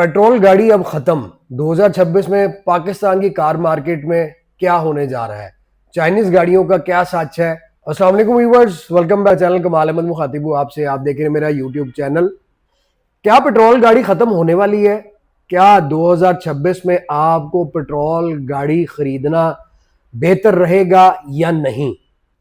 Petrol गाड़ी अब खत्म। 2026 में पाकिस्तान की कार मार्केट में क्या होने जा रहा है, चाइनीज गाड़ियों का क्या सच है। अस्सलाम वालेकुम व्यूअर्स, वेलकम बैक चैनल कमाल अहमद मुखातिब हूं आपसे। आप देख रहे हैं मेरा यूट्यूब चैनल। क्या पेट्रोल गाड़ी खत्म होने वाली है? क्या 2026 में आपको पेट्रोल गाड़ी खरीदना बेहतर रहेगा या नहीं?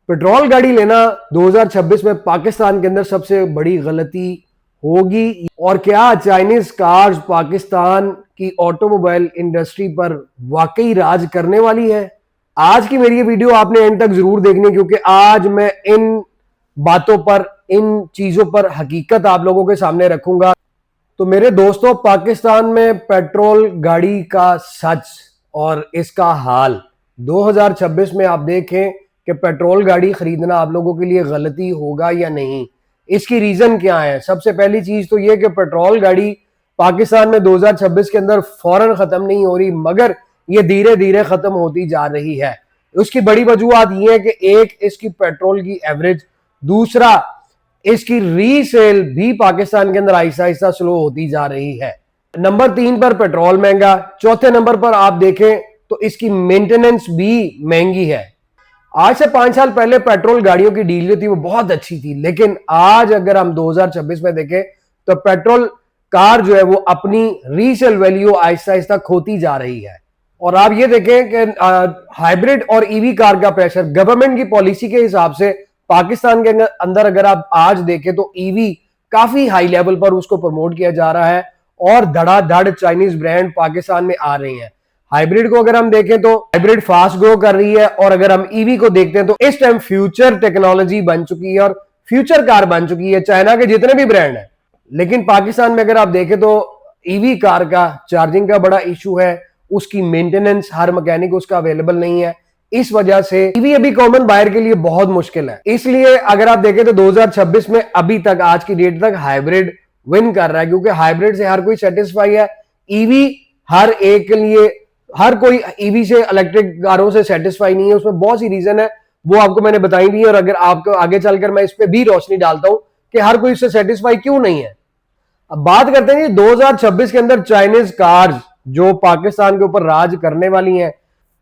पेट्रोल गाड़ी लेना 2026 में पाकिस्तान के अंदर सबसे बड़ी गलती होगी, और क्या चाइनीज कार्स पाकिस्तान की ऑटोमोबाइल इंडस्ट्री पर वाकई राज करने वाली है? आज की मेरी ये वीडियो आपने एंड तक जरूर देखनी है, क्योंकि आज मैं इन बातों पर, इन चीजों पर हकीकत आप लोगों के सामने रखूंगा। तो मेरे दोस्तों, पाकिस्तान में पेट्रोल गाड़ी का सच और इसका हाल 2026 में आप देखें कि पेट्रोल गाड़ी खरीदना आप लोगों के लिए गलती होगा या नहीं। इसकी रीजन क्या है? सबसे पहली चीज तो यह कि पेट्रोल गाड़ी पाकिस्तान में 2026 के अंदर फौरन खत्म नहीं हो रही, मगर ये धीरे धीरे खत्म होती जा रही है। उसकी बड़ी वजूहत यह है कि एक, इसकी पेट्रोल की एवरेज, दूसरा इसकी रीसेल भी पाकिस्तान के अंदर आहिस्ता आहिस्ता स्लो होती जा रही है। नंबर 3 पर पेट्रोल महंगा। चौथे नंबर पर आप देखें तो इसकी मेंटेनेंस भी महंगी है। आज से 5 साल पहले पेट्रोल गाड़ियों की डील जो थी वो बहुत अच्छी थी, लेकिन आज अगर हम 2026 में देखें तो पेट्रोल कार जो है वो अपनी रीसेल वैल्यू आहिस्ता आहिस्ता खोती जा रही है। और आप ये देखें कि हाइब्रिड और ईवी कार का प्रेशर गवर्नमेंट की पॉलिसी के हिसाब से पाकिस्तान के अंदर अगर आप आज देखें तो ईवी काफी हाई लेवल पर उसको प्रमोट किया जा रहा है, और धड़ाधड़ चाइनीज ब्रांड पाकिस्तान में आ रहे हैं। हाइब्रिड को अगर हम देखें तो हाइब्रिड फास्ट ग्रो कर रही है, और अगर हम ईवी को देखते हैं तो इस टाइम फ्यूचर टेक्नोलॉजी बन चुकी है और फ्यूचर कार बन चुकी है, चाइना के जितने भी ब्रांड हैं। लेकिन पाकिस्तान में अगर आप देखें तो ईवी कार का चार्जिंग का बड़ा इशू है, उसकी मेंटेनेंस हर मैकेनिक उसका अवेलेबल नहीं है। इस वजह से ईवी अभी कॉमन बायर के लिए बहुत मुश्किल है। इसलिए अगर आप देखें तो 2026 में अभी तक, आज की डेट तक, हाइब्रिड विन कर रहा है, क्योंकि हाइब्रिड से हर कोई सेटिस्फाई है। ईवी हर एक के लिए, हर कोई ईवी से, इलेक्ट्रिक कारों से सेटिस्फाई नहीं है। उसमें बहुत सी रीजन है, वो आपको मैंने बताई भी है, और अगर आपको आगे चलकर मैं इस पे भी रोशनी डालता हूं कि हर कोई इससे सेटिस्फाई क्यों नहीं है। अब बात करते हैं 2026 के अंदर चाइनीज कार्स जो पाकिस्तान के ऊपर राज करने वाली हैं।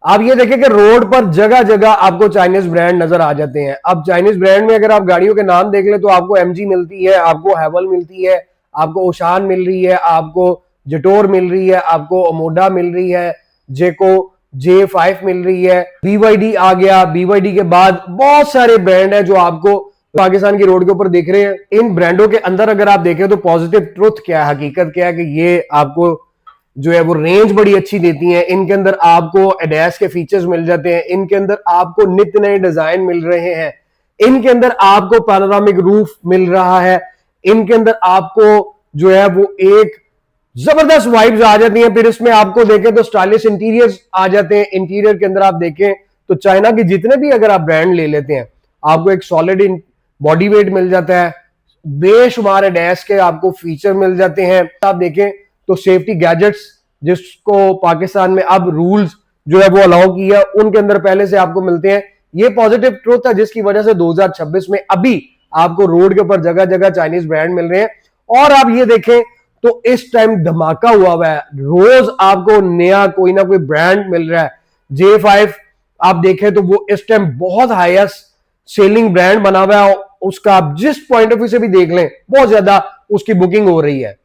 आप ये देखें कि रोड पर जगह जगह आपको चाइनीज ब्रांड नजर आ जाते हैं। अब चाइनीज ब्रांड में अगर आप गाड़ियों के नाम देख ले तो आपको एमजी मिलती है, आपको हैवल मिलती है, आपको ओशान मिल रही है, आपको जटोर मिल रही है, आपको ओमोडा मिल रही है, जेको J5 मिल रही है, BYD आ गया। BYD के बाद बहुत सारे ब्रांड है जो आपको पाकिस्तान की रोड के ऊपर दिख रहे हैं। इन ब्रांडों के अंदर अगर आप देखें तो पॉजिटिव ट्रुथ क्या है, हकीकत क्या है, कि ये आपको जो है वो रेंज बड़ी अच्छी देती है। इनके अंदर आपको एडैस के फीचर्स मिल जाते हैं, इनके अंदर आपको नित्य नए डिजाइन मिल रहे हैं, इनके अंदर आपको पैनोरामिक रूफ मिल रहा है, इनके अंदर आपको जो है वो एक जबरदस्त वाइब्स आ जाती हैं। फिर इसमें आपको देखें तो स्टाइलिश इंटीरियर्स आ जाते हैं। इंटीरियर के अंदर आप देखें तो चाइना के जितने भी अगर आप ब्रांड ले लेते हैं, आपको एक सॉलिड बॉडी वेट मिल जाता है, बेशुमार एडैस के आपको फीचर मिल जाते हैं। आप देखें तो सेफ्टी गैजेट्स, जिसको पाकिस्तान में अब रूल्स जो है वो अलाउ किया, उनके अंदर पहले से आपको मिलते हैं। ये पॉजिटिव ट्रुथ है, जिसकी वजह से 2026 में अभी आपको रोड के ऊपर जगह जगह चाइनीज ब्रांड मिल रहे हैं। और आप ये देखें तो इस टाइम धमाका हुआ है, रोज आपको नया कोई ना कोई ब्रांड मिल रहा है। J5 आप देखें तो वो इस टाइम बहुत हाईएस्ट सेलिंग ब्रांड बना हुआ है। उसका आप जिस पॉइंट ऑफ व्यू से भी देख लें, बहुत ज्यादा उसकी बुकिंग हो रही है।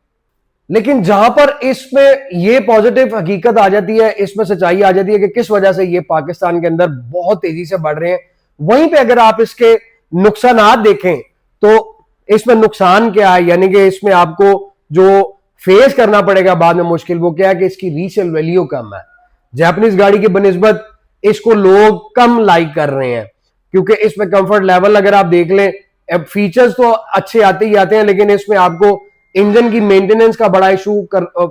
लेकिन जहां पर इसमें ये पॉजिटिव हकीकत आ जाती है, इसमें सच्चाई आ जाती है कि किस वजह से ये पाकिस्तान के अंदर बहुत तेजी से बढ़ रहे हैं। वहीं पे अगर आप इसके नुकसानात देखें तो इसमें नुकसान क्या है, यानी कि इसमें आपको जो फेस करना पड़ेगा बाद में मुश्किल, वो क्या है कि इसकी रीसेल वैल्यू कम है। जापानीज गाड़ी की बनिस्बत इसको लोग कम लाइक कर रहे हैं, क्योंकि इसमें कंफर्ट लेवल अगर आप देख लें, फीचर्स तो अच्छे आते ही आते हैं, लेकिन इसमें आपको इंजन की मेंटेनेंस का बड़ा इशू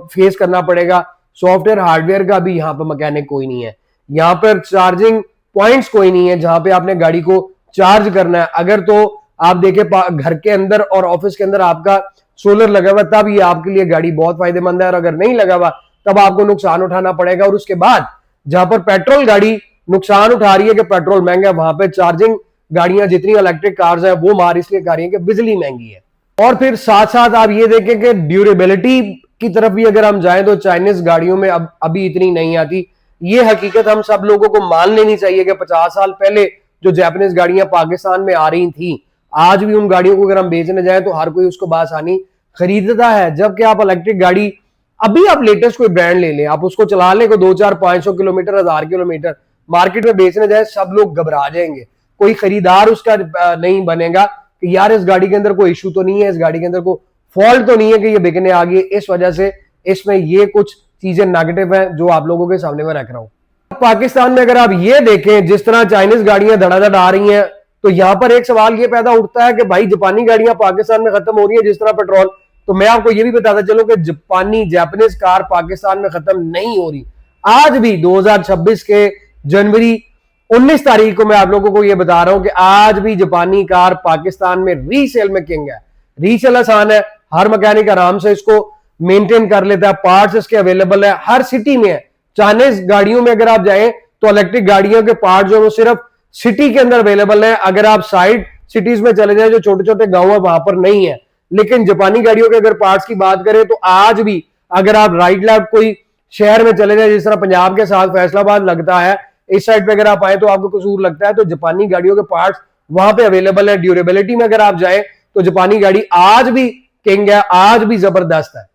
फेस करना पड़ेगा। सॉफ्टवेयर हार्डवेयर का भी यहाँ पर मैकेनिक कोई नहीं है। यहाँ पर चार्जिंग पॉइंट्स कोई नहीं है जहां पे आपने गाड़ी को चार्ज करना है। अगर तो आप देखें घर के अंदर और ऑफिस के अंदर आपका सोलर लगा हुआ, तब ये आपके लिए गाड़ी बहुत फायदेमंद है, और अगर नहीं लगा हुआ तब आपको नुकसान उठाना पड़ेगा। और उसके बाद जहां पर पेट्रोल गाड़ी नुकसान उठा रही है कि पेट्रोल महंगा है, वहां पर चार्जिंग गाड़ियां जितनी इलेक्ट्रिक कार्स हैं वो मार इसलिए कर रही है कि बिजली महंगी है। और फिर साथ साथ आप ये देखें कि ड्यूरेबिलिटी की तरफ भी अगर हम जाएं तो चाइनीज गाड़ियों में अब अभी इतनी नहीं आती। ये हकीकत हम सब लोगों को मान लेनी चाहिए कि 50 साल पहले जो जापानीज गाड़ियां पाकिस्तान में आ रही थी, आज भी उन गाड़ियों को अगर हम बेचने जाएं तो हर कोई उसको बासानी खरीदता है। जबकि आप इलेक्ट्रिक गाड़ी अभी आप लेटेस्ट कोई ब्रांड ले लें, आप उसको चला लें को 2-4-500 किलोमीटर, 1000 किलोमीटर मार्केट में बेचने जाए, सब लोग घबरा जाएंगे। कोई खरीदार उसका नहीं बनेगा कि यार इस गाड़ी के अंदर कोई इशू तो नहीं है, इस गाड़ी के अंदर कोई फॉल्ट तो नहीं है कि ये बिकने आ गई। इस वजह से इसमें ये कुछ चीजें नेगेटिव है जो आप लोगों के सामने में रख रहा हूं। पाकिस्तान में अगर आप ये देखें जिस तरह चाइनीज गाड़ियां धड़ाधड़ आ रही हैं, तो यहां पर एक सवाल ये पैदा उठता है कि भाई जापानी गाड़ियां पाकिस्तान में खत्म हो रही है जिस तरह पेट्रोल। तो मैं आपको ये भी बताता चलूं कि जापानीज कार पाकिस्तान में खत्म नहीं हो रही। आज भी 2026 के जनवरी 19 तारीख को मैं आप लोगों को यह बता रहा हूं कि आज भी जापानी कार पाकिस्तान में रीसेल में किंग है। रीसेल आसान है, हर मैकेनिक आराम से इसको मेंटेन कर लेता है, पार्ट्स इसके अवेलेबल है, हर सिटी में है। चाइनीज गाड़ियों में अगर आप जाएं तो इलेक्ट्रिक गाड़ियों के पार्ट जो है वो सिर्फ सिटी के अंदर अवेलेबल है। अगर आप साइड सिटीज में चले जाएं जो छोटे छोटे गांव है वहां पर नहीं है। लेकिन जापानी गाड़ियों के अगर पार्ट्स की बात करें तो आज भी अगर आप राइट लेफ्ट कोई शहर में चले जाए, जिस तरह पंजाब के साथ फैसलाबाद लगता है, इस साइड पे अगर आप आए तो आपको कसूर लगता है, तो जापानी गाड़ियों के पार्ट्स वहां पे अवेलेबल है। ड्यूरेबिलिटी में अगर आप जाए तो जापानी गाड़ी आज भी किंग है, आज भी जबरदस्त है।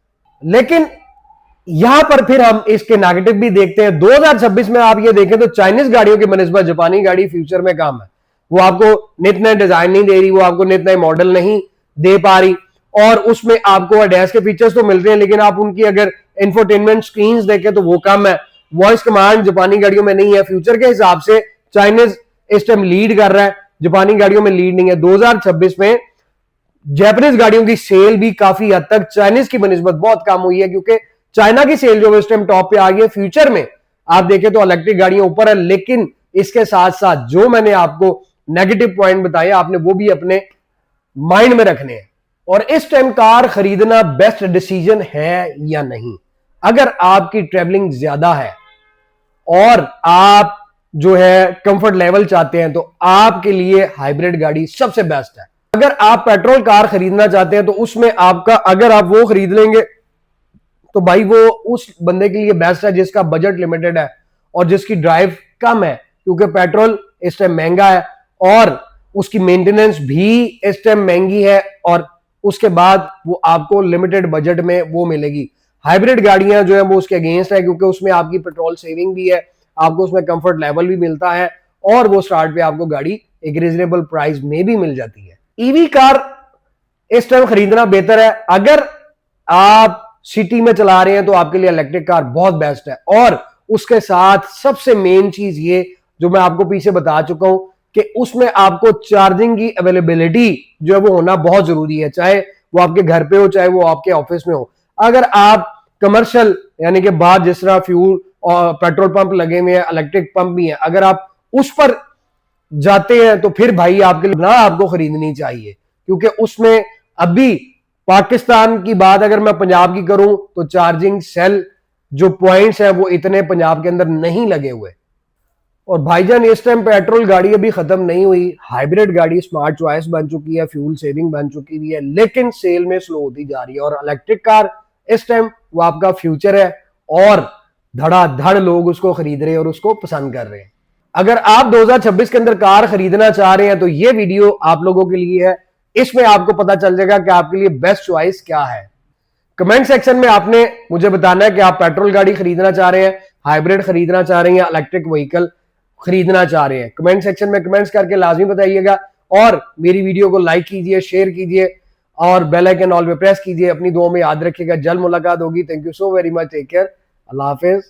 लेकिन यहां पर फिर हम इसके नेगेटिव भी देखते हैं। 2026 में आप ये देखें तो चाइनीज गाड़ियों की बनस्बत जापानी गाड़ी फ्यूचर में कम है। वो आपको नित नए डिजाइन नहीं दे रही, वो आपको नित नए मॉडल नहीं दे पा रही, और उसमें आपको एडएस के फीचर्स तो मिलते हैं लेकिन आप उनकी अगर इंफोटेनमेंट स्क्रीन्स देखें तो वो कम है। वॉइस कमांड जापानी गाड़ियों में नहीं है। फ्यूचर के हिसाब से चाइनीज इस टाइम लीड कर रहा है, जापानी गाड़ियों में लीड नहीं है। 2026 में जापानीज गाड़ियों की सेल भी काफी हद तक चाइनीज की बनस्बत बहुत कम हुई है, क्योंकि चाइना की सेल जो इस टाइम टॉप पे आ गई है। फ्यूचर में आप देखें तो इलेक्ट्रिक गाड़ियां ऊपर है, लेकिन इसके साथ साथ जो मैंने आपको नेगेटिव पॉइंट बताए आपने वो भी अपने माइंड में रखने हैं। और इस टाइम कार खरीदना बेस्ट डिसीजन है या नहीं? अगर आपकी ट्रेवलिंग ज्यादा है और आप जो है कंफर्ट लेवल चाहते हैं तो आपके लिए हाइब्रिड गाड़ी सबसे बेस्ट है। अगर आप पेट्रोल कार खरीदना चाहते हैं तो उसमें आपका, अगर आप वो खरीद लेंगे तो भाई वो उस बंदे के लिए बेस्ट है जिसका बजट लिमिटेड है और जिसकी ड्राइव कम है, क्योंकि पेट्रोल इस टाइम महंगा है और उसकी मेंटेनेंस भी इस टाइम महंगी है, और उसके बाद वो आपको लिमिटेड बजट में वो मिलेगी। हाइब्रिड गाड़ियां जो है वो उसके अगेंस्ट है, क्योंकि उसमें आपकी पेट्रोल सेविंग भी है, आपको उसमें कंफर्ट लेवल भी मिलता है, और वो स्टार्ट पे आपको गाड़ी एक रीजनेबल प्राइस में भी मिल जाती है। ईवी कार इस टाइम खरीदना बेहतर है। अगर आप सिटी में चला रहे हैं तो आपके लिए इलेक्ट्रिक कार बहुत बेस्ट है। और उसके साथ सबसे मेन चीज ये जो मैं आपको पीछे बता चुका हूं कि उसमें आपको चार्जिंग की अवेलेबिलिटी जो है वो होना बहुत जरूरी है, चाहे वो आपके घर पे हो चाहे वो आपके ऑफिस में हो। अगर आप कमर्शियल यानी कि बाहर जिस तरह फ्यूल और पेट्रोल पंप लगे हुए हैं, इलेक्ट्रिक पंप भी है, अगर आप उस पर जाते हैं तो फिर भाई आपके लिए ना आपको खरीदनी चाहिए, क्योंकि उसमें अभी पाकिस्तान की बात अगर मैं पंजाब की करूं तो चार्जिंग सेल जो पॉइंट्स हैं वो इतने पंजाब के अंदर नहीं लगे हुए। और भाईजान इस टाइम पेट्रोल गाड़ी अभी खत्म नहीं हुई, हाइब्रिड गाड़ी स्मार्ट चॉइस बन चुकी है, फ्यूल सेविंग बन चुकी हुई है, लेकिन सेल में स्लो होती जा रही है। और इलेक्ट्रिक कार इस टाइम वो आपका फ्यूचर है और धड़ाधड़ लोग उसको खरीद रहे हैं और उसको पसंद कर रहे हैं। अगर आप 2026 के अंदर कार खरीदना चाह रहे हैं तो ये वीडियो आप लोगों के लिए है। इसमें आपको पता चल जाएगा कि आपके लिए बेस्ट चॉइस क्या है। कमेंट सेक्शन में आपने मुझे बताना है कि आप पेट्रोल गाड़ी खरीदना चाह रहे हैं, हाइब्रिड खरीदना चाह रहे हैं या इलेक्ट्रिक व्हीकल खरीदना चाह रहे हैं। कमेंट सेक्शन में कमेंट्स करके लाजमी बताइएगा, और मेरी वीडियो को लाइक कीजिए, शेयर कीजिए और बेल आइकन ऑल पे प्रेस कीजिए। अपनी दुआ में याद रखिएगा, जल्द मुलाकात होगी। Thank you so very much, take care, अल्लाह हाफिज।